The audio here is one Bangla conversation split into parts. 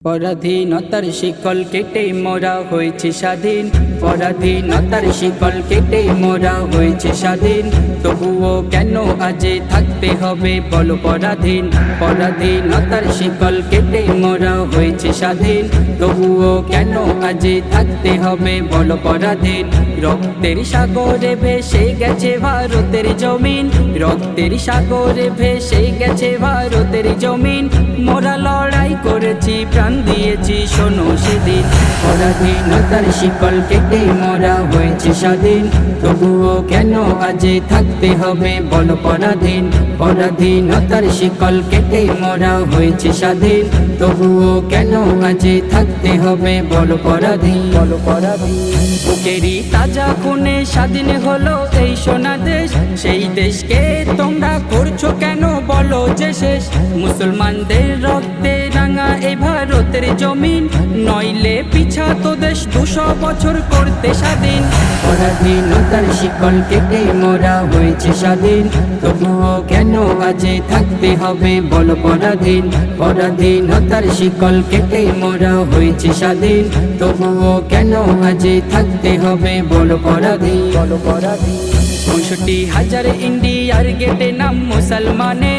পরাধীনতার শিকল কেটে মোরা হয়েছে স্বাধীন। পরাধীনতার শিকল কেটে মোরা হয়েছে স্বাধীন। তবুও কেন আজে থাকতে হবে বলো পরাধীন। পরাধীনতার শিকল কেটে মোরা হয়েছে স্বাধীন। তবুও কেন আজে থাকতে হবে বলো পরাধীন। রক্তের সাগরে ভেসে গেছে ভারতের জমিন। রক্তের সাগরে ভেসে গেছে ভারতের জমিন। মোরা লড়াই করেছি, প্রাণ দিয়েছি, শোনো সেদিন। পরাধীনতার শিকল কেটে মোরা হয়েছে স্বাধীন। তবুও কেন আজে থাকতে হবে বলো পরাধীন। পরাধীনতার শিকল কেটে মোরা হয়েছে স্বাধীন। তবুও কেন আজে থাকতে হবে বলো পরাধীন। বলো পরাধীন। বুকেরই তাজা খুনে স্বাধীন হলো এই সোনা দেশ। সেই দেশকে তোমরা করছো কেন বলো যে শেষ। মুসলমানদের রক্তে রাঙা এই ভারতের জমিন। নইলে পিছাতো দেশ 200 বছর করতে স্বাধীন। পরাধীনতার শিকল কেটে মোরা হয়েছে স্বাধীন। তবুও কেন আজে থাকতে হবে বলো পরাধীন। পরাধীনতার শিকল কেটে মোরা হয়েছে স্বাধীন। তবুও কেন আজে থাকতে হবে বলো পরাধীন। বলো পরাধীন। 65,000 ইন্ডিয়ার গেটে নাম মুসলমানে।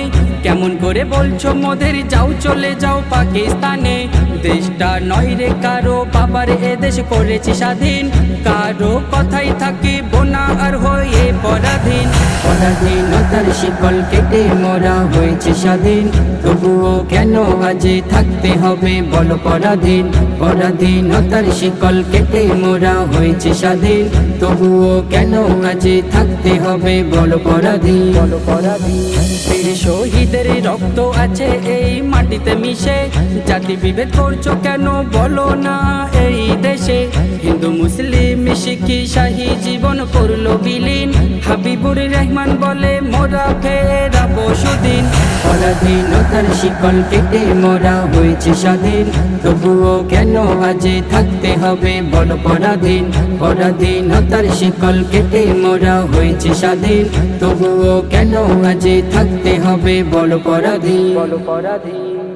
কেমন করে বলছো মোদের যাও চলে যাও পাকিস্তানে। দেশটা নয় রে কারো বাবার, এ দেশ করেছি স্বাধীন। কারো কথাই থাকিব না আর হয়ে পরাধীন। পরাধীনতার শিকল কেটে মোরা হয়েছে স্বাধীন। তবুও কেন আজে থাকতে হবে বলো পরাধীন। পরাধীনতার শিকল কেটে মোরা হয়েছে স্বাধীন। তবুও কেন আজে থাকতে হবে বলো পরাধীন। বলো পরাধীন। বীর শহীদের রক্ত আছে এই মাটিতে মিশে। জাতি বিভেদ করছো কেন বলো না এই দেশে। হিন্দু মুসলিম শিখি শাহী জীবন করলো বিলীন। হাবিবুর রহমান বলে মোরা ফেরাবো সুদিন। পরাধীনতার শিকল কেটে মোরা হয়েছে স্বাধীন। তবুও কেন আজে থাকতে হবে বলো পরাধীন। পরাধীনতার শিকল কেটে মোরা হয়েছে স্বাধীন। তবুও কেন আজে থাকতে হবে বলো পরাধীন। বলো পরাধীন।